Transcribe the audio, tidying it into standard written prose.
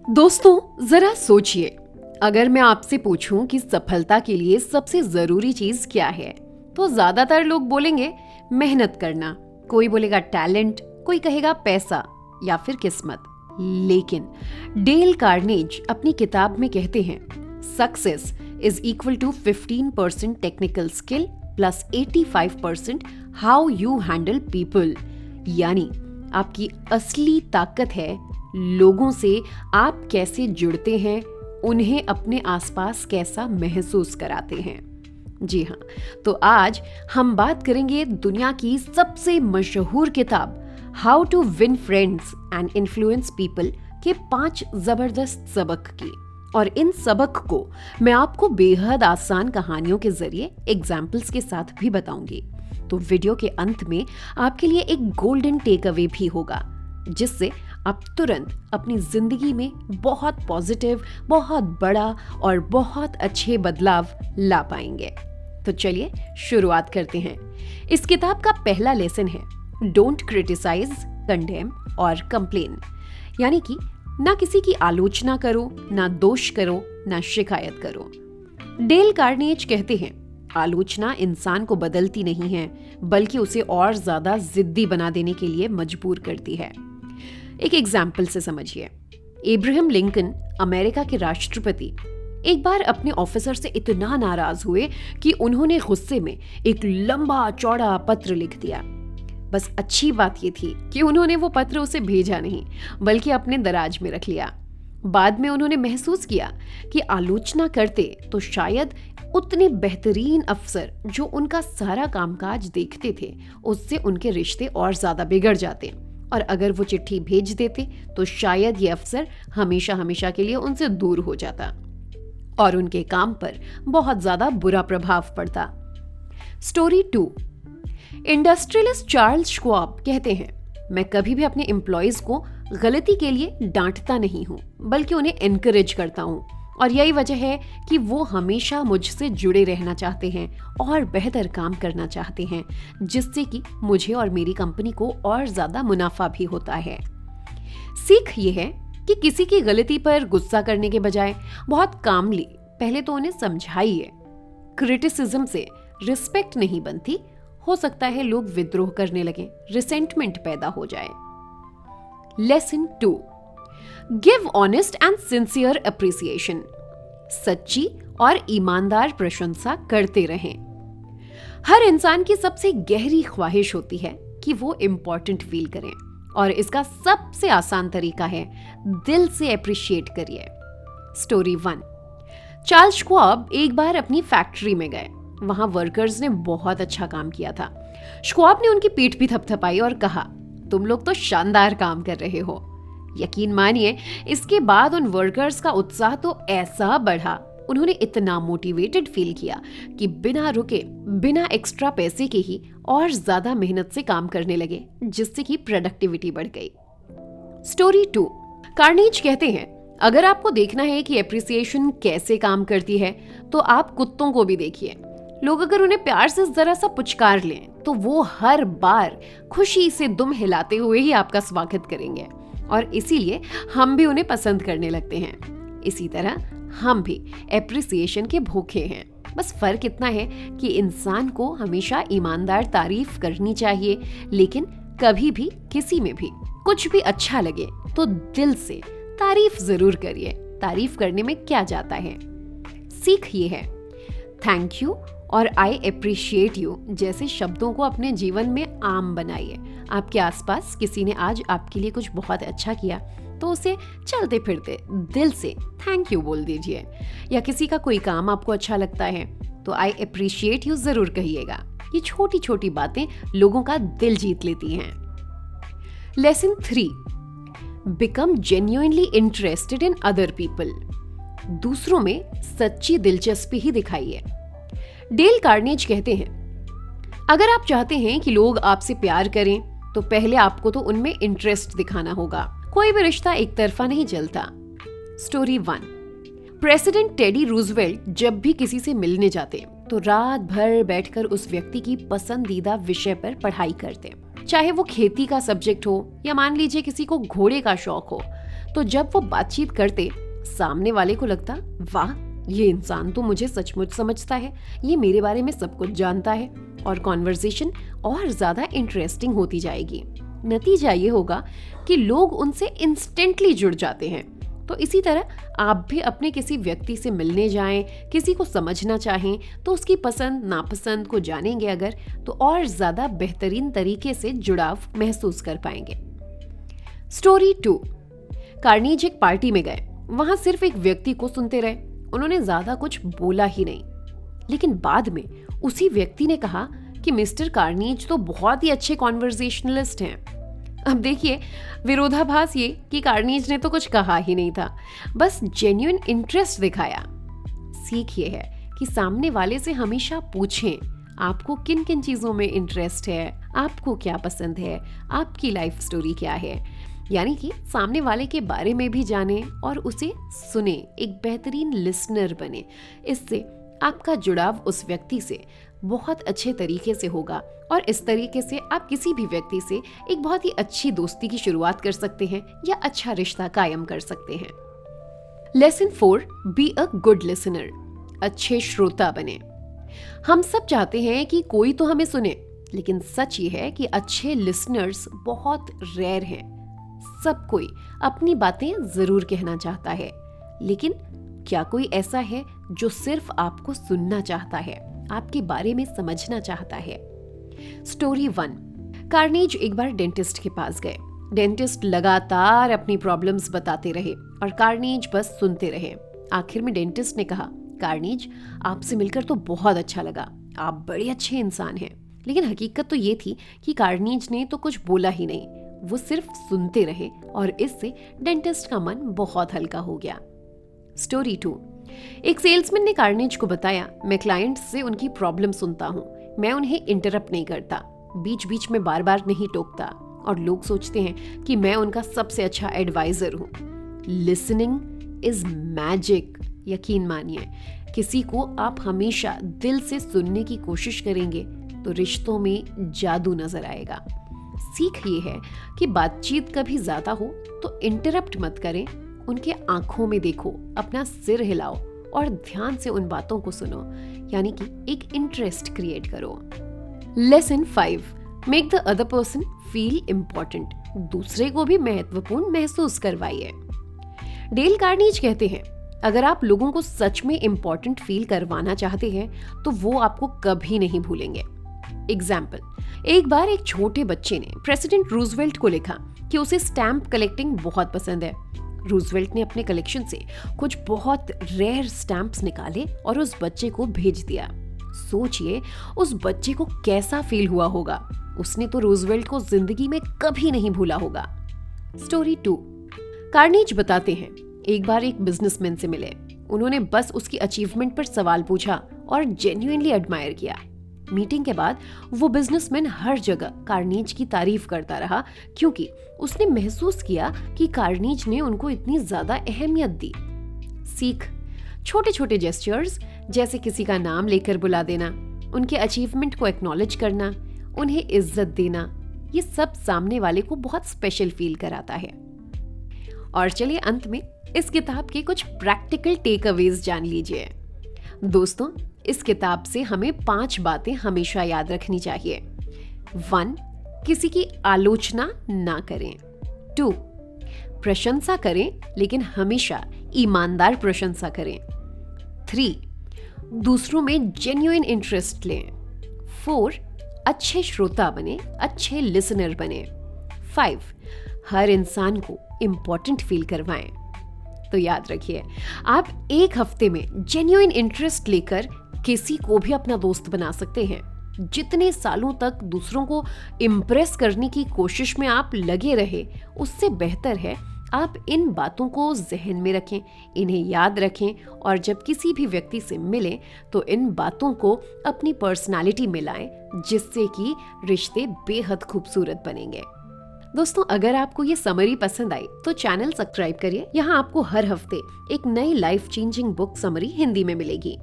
दोस्तों, जरा सोचिए, अगर मैं आपसे पूछूं कि सफलता के लिए सबसे जरूरी चीज क्या है, तो ज्यादातर लोग बोलेंगे मेहनत करना, कोई बोलेगा टैलेंट, कोई कहेगा पैसा या फिर किस्मत। लेकिन डेल कार्नेज अपनी किताब में कहते हैं, success is equal to 15% technical skill plus 85% how you handle people. यानी आपकी असली ताकत है लोगों से आप कैसे जुड़ते हैं, उन्हें अपने आसपास कैसा महसूस कराते हैं। जी हाँ, तो आज हम बात करेंगे दुनिया की सबसे मशहूर किताब how to win friends and influence people के 5 जबरदस्त सबक की। और इन सबक को मैं आपको बेहद आसान कहानियों के जरिए एग्जाम्पल्स के साथ भी बताऊंगी। तो वीडियो के अंत में आपके लिए एक गोल्डन टेक अवे भी होगा, जिससे आप तुरंत अपनी जिंदगी में बहुत पॉजिटिव, बहुत बड़ा और बहुत अच्छे बदलाव ला पाएंगे। तो चलिए शुरुआत करते हैं। इस किताब का पहला लेसन है डोंट क्रिटिसाइज, कंडेम और कंप्लेन। यानी कि ना किसी की आलोचना करो, ना दोष करो, ना शिकायत करो। डेल कार्नेज कहते हैं, आलोचना इंसान को बदलती नहीं है, बल्कि उसे और ज्यादा जिद्दी बना देने के लिए मजबूर करती है। एक एग्जाम्पल से समझिए। एब्राहम लिंकन, अमेरिका के राष्ट्रपति, एक बार अपने ऑफिसर से इतना नाराज हुए कि उन्होंने गुस्से में एक लंबा चौड़ा पत्र लिख दिया। बस अच्छी बात ये थी कि उन्होंने वो पत्र उसे भेजा नहीं, बल्कि अपने दराज में रख लिया। बाद में उन्होंने महसूस किया कि आलोचना करते तो शायद उतने बेहतरीन अफसर जो उनका सारा कामकाज देखते थे, उससे उनके रिश्ते और ज्यादा बिगड़ जाते, और अगर वो चिट्ठी भेज देते तो शायद ये अफसर हमेशा हमेशा के लिए उनसे दूर हो जाता और उनके काम पर बहुत ज्यादा बुरा प्रभाव पड़ता। स्टोरी 2। इंडस्ट्रियलिस्ट चार्ल्स श्वाब कहते हैं, मैं कभी भी अपने एम्प्लॉइज को गलती के लिए डांटता नहीं हूं, बल्कि उन्हें एनकरेज करता हूं। और यही वजह है कि वो हमेशा मुझसे जुड़े रहना चाहते हैं और बेहतर काम करना चाहते हैं, जिससे कि मुझे और मेरी कंपनी को और ज्यादा मुनाफा भी होता है। सीख ये है कि किसी की गलती पर गुस्सा करने के बजाय बहुत कामली पहले तो उन्हें समझाइए। क्रिटिसिज्म से रिस्पेक्ट नहीं बनती, हो सकता है लोग विद्रोह करने लगे, रिसेंटमेंट पैदा हो जाए। Lesson 2। Give honest and sincere appreciation. सच्ची और ईमानदार प्रशंसा करते रहें। हर इंसान की सबसे गहरी ख्वाहिश होती है कि वो इम्पोर्टेंट फील करें, और इसका सबसे आसान तरीका है दिल से अप्रिशिएट करिए। स्टोरी 1। चार्ल्स श्वाब एक बार अपनी फैक्ट्री में गए। वहां वर्कर्स ने बहुत अच्छा काम किया था। श्वाब ने उनकी पीठ भी थपथपाई और कहा, तुम लोग तो शानदार काम कर रहे हो। यकीन मानिए, इसके बाद उन वर्कर्स का उत्साह तो ऐसा बढ़ा, उन्होंने इतना मोटिवेटेड फील किया कि बिना रुके, बिना एक्स्ट्रा पैसे के ही और ज्यादा मेहनत से काम करने लगे, जिससे कि प्रोडक्टिविटी बढ़ गई। स्टोरी 2। कार्नेज कहते हैं, अगर आपको देखना है कि एप्रिसिएशन कैसे काम करती है, तो आप कुत्तों को भी देखिए। लोग अगर उन्हें प्यार से जरा सा पुचकार लें, तो वो हर बार खुशी से दुम हिलाते हुए ही आपका स्वागत करेंगे, और इसीलिए हम भी उन्हें पसंद करने लगते हैं। इसी तरह हम भी एप्रिसिएशन के भूखे हैं। बस फर्क इतना है कि इंसान को हमेशा ईमानदार तारीफ करनी चाहिए, लेकिन कभी भी किसी में भी कुछ भी अच्छा लगे तो दिल से तारीफ जरूर करिए। तारीफ करने में क्या जाता है। सीख ये है, थैंक यू और आई अप्रिशिएट यू जैसे शब्दों को अपने जीवन में आम बनाइए। आपके आसपास किसी ने आज आपके लिए कुछ बहुत अच्छा किया, तो उसे चलते फिरते दिल से थैंक यू बोल दीजिए। या किसी का कोई काम आपको अच्छा लगता है, तो आई अप्रिशिएट यू जरूर कहिएगा। ये छोटी छोटी बातें लोगों का दिल जीत लेती हैं। Lesson 3। Become genuinely interested in other people. दूसरों में सच्ची दिलचस्पी ही दिखाइए। डेल कार्नेज कहते हैं, अगर आप चाहते हैं कि लोग आपसे प्यार करें, तो पहले आपको तो उनमें इंटरेस्ट दिखाना होगा। कोई भी रिश्ता एक तरफा नहीं चलता। स्टोरी 1। प्रेसिडेंट टेडी रूजवेल्ट जब भी किसी से मिलने जाते, तो रात भर बैठकर उस व्यक्ति की पसंदीदा विषय पर पढ़ाई करते। चाहे वो खेती का सब्जेक्ट हो या मान लीजिए किसी को घोड़े का शौक हो, तो जब वो बातचीत करते, सामने वाले को लगता, वाह, ये इंसान तो मुझे सचमुच समझता है, ये मेरे बारे में सब कुछ जानता है, और कॉन्वर्सेशन और ज्यादा इंटरेस्टिंग होती जाएगी। नतीजा ये होगा कि लोग उनसे इंस्टेंटली जुड़ जाते हैं। तो इसी तरह आप भी अपने किसी व्यक्ति से मिलने जाएं, किसी को समझना चाहें, तो उसकी पसंद नापसंद को जानेंगे अगर, तो और ज्यादा बेहतरीन तरीके से जुड़ाव महसूस कर पाएंगे। स्टोरी 2। कार्नीज एक पार्टी में गए, वहां सिर्फ एक व्यक्ति को सुनते रहे, उन्होंने ज्यादा कुछ बोला ही नहीं। लेकिन बाद में उसी व्यक्ति ने कहा कि मिस्टर कार्नीज तो बहुत ही अच्छे कॉन्वर्सेशनलिस्ट हैं। अब देखिए, विरोधाभास ये कि कार्नीज ने तो कुछ कहा ही नहीं था, बस जेन्युइन इंटरेस्ट दिखाया। सीख ये है कि सामने वाले से हमेशा पूछें, आपको किन किन चीजों में इंटरेस्ट है, आपको क्या पसंद है, आपकी लाइफ स्टोरी क्या है। यानी कि सामने वाले के बारे में भी जाने और उसे सुने, एक बेहतरीन लिसनर बने। इससे आपका जुड़ाव उस व्यक्ति से बहुत अच्छे तरीके से होगा और इस तरीके से आप किसी भी व्यक्ति से एक बहुत ही अच्छी दोस्ती की शुरुआत कर सकते हैं या अच्छा रिश्ता कायम कर सकते हैं। Lesson 4, be a good listener. अच्छे श्रोता बने। हम सब चाहते हैं कि कोई तो हमें सुने, लेकिन सच ये है कि अच्छे लिसनर्स बहुत रेयर हैं। सब कोई अपनी बातें जरूर कहना चाहता है, लेकिन क्या कोई ऐसा है जो सिर्फ आपको सुनना चाहता है, आपके बारे में समझना चाहता है। स्टोरी 1। कार्नीज एक बार डेंटिस्ट के पास गए। डेंटिस्ट लगातार अपनी प्रॉब्लम्स बताते रहे और कार्नीज बस सुनते रहे। आखिर में डेंटिस्ट ने कहा, कार्नीज, आपसे मिलकर तो बहुत अच्छा लगा, आप बड़े अच्छे इंसान हैं। लेकिन हकीकत तो ये थी कि कार्नीज ने तो कुछ बोला ही नहीं, वो सिर्फ सुनते रहे और इससे डेंटिस्ट का मन बहुत हल्का हो गया। स्टोरी 2। एक सेल्समैन ने कार्नीज को बताया, मैं क्लाइंट्स से उनकी प्रॉब्लम सुनता हूँ, मैं उन्हें इंटरप्ट नहीं करता, बीच बीच में बार बार नहीं टोकता, और लोग सोचते हैं कि मैं उनका सबसे अच्छा एडवाइजर हूँ। Listening is magic. यकीन मानिए, किसी को आप हमेशा दिल से सुनने की कोशिश करेंगे तो रिश्तों में जादू नजर आएगा। सीख ये है कि बातचीत कभी ज्यादा हो तो इंटरप्ट मत करें, उनके आंखों में देखो, अपना सिर हिलाओ और ध्यान से उन बातों को सुनो, यानी कि एक इंटरेस्ट क्रिएट करो। Lesson 5, make the other person feel important. दूसरे को भी महत्वपूर्ण महसूस करवाइए। डेल कार्नीज कहते हैं, अगर आप लोगों को सच में इम्पोर्टेंट फील करवाना चाहते हैं तो वो आपको कभी नहीं भूलेंगे। एग्जाम्पल, एक बार एक छोटे बच्चे ने प्रेसिडेंट रूजवेल्ट को लिखा कि उसे स्टैम्प कलेक्टिंग बहुत पसंद है। रूजवेल्ट ने अपने कलेक्शन से कुछ बहुत रेयर स्टैम्प्स निकाले और उस बच्चे को भेज दिया। सोचिए उस बच्चे को कैसा फील हुआ होगा, उसने तो रूजवेल्ट को जिंदगी में कभी नहीं भूला होगा। स्टोरी 2। कार्नीज बताते हैं, एक बार एक बिजनेसमैन से मिले, उन्होंने बस उसकी अचीवमेंट पर सवाल पूछा और जेन्युइनली एडमायर किया। मीटिंग के बाद वो बिजनेसमैन हर जगह कार्नीज की तारीफ करता रहा, क्योंकि उसने महसूस किया कि कार्नीज ने उनको इतनी ज्यादा अहमियत दी। सीख, छोटे छोटे जेस्चर्स, जैसे किसी का नाम लेकर बुला देना, उनके अचीवमेंट को एक्नॉलेज करना, उन्हें इज्जत देना, ये सब सामने वाले को बहुत स्पेशल फील कराता है। और चलिए अंत में इस किताब के कुछ प्रैक्टिकल टेक अवेज जान लीजिए। दोस्तों, इस किताब से हमें 5 बातें हमेशा याद रखनी चाहिए। 1. किसी की आलोचना ना करें। 2. प्रशंसा करें, लेकिन हमेशा ईमानदार प्रशंसा करें। 3. दूसरों में जेन्युइन इंटरेस्ट लें। 4. अच्छे श्रोता बने, अच्छे लिसनर बने। 5. हर इंसान को इम्पोर्टेंट फील करवाएं। तो याद रखिए, आप एक हफ्ते में जेन्युइन इंटरेस्ट लेकर किसी को भी अपना दोस्त बना सकते हैं। जितने सालों तक दूसरों को इम्प्रेस करने की कोशिश में आप लगे रहे, उससे बेहतर है आप इन बातों को जहन में रखें, इन्हें याद रखें और जब किसी भी व्यक्ति से मिलें तो इन बातों को अपनी पर्सनालिटी में लाएं, जिससे कि रिश्ते बेहद खूबसूरत बनेंगे। दोस्तों, अगर आपको ये समरी पसंद आई तो चैनल सब्सक्राइब करिए। यहाँ आपको हर हफ्ते एक नई life changing book summary Hindi में मिलेगी।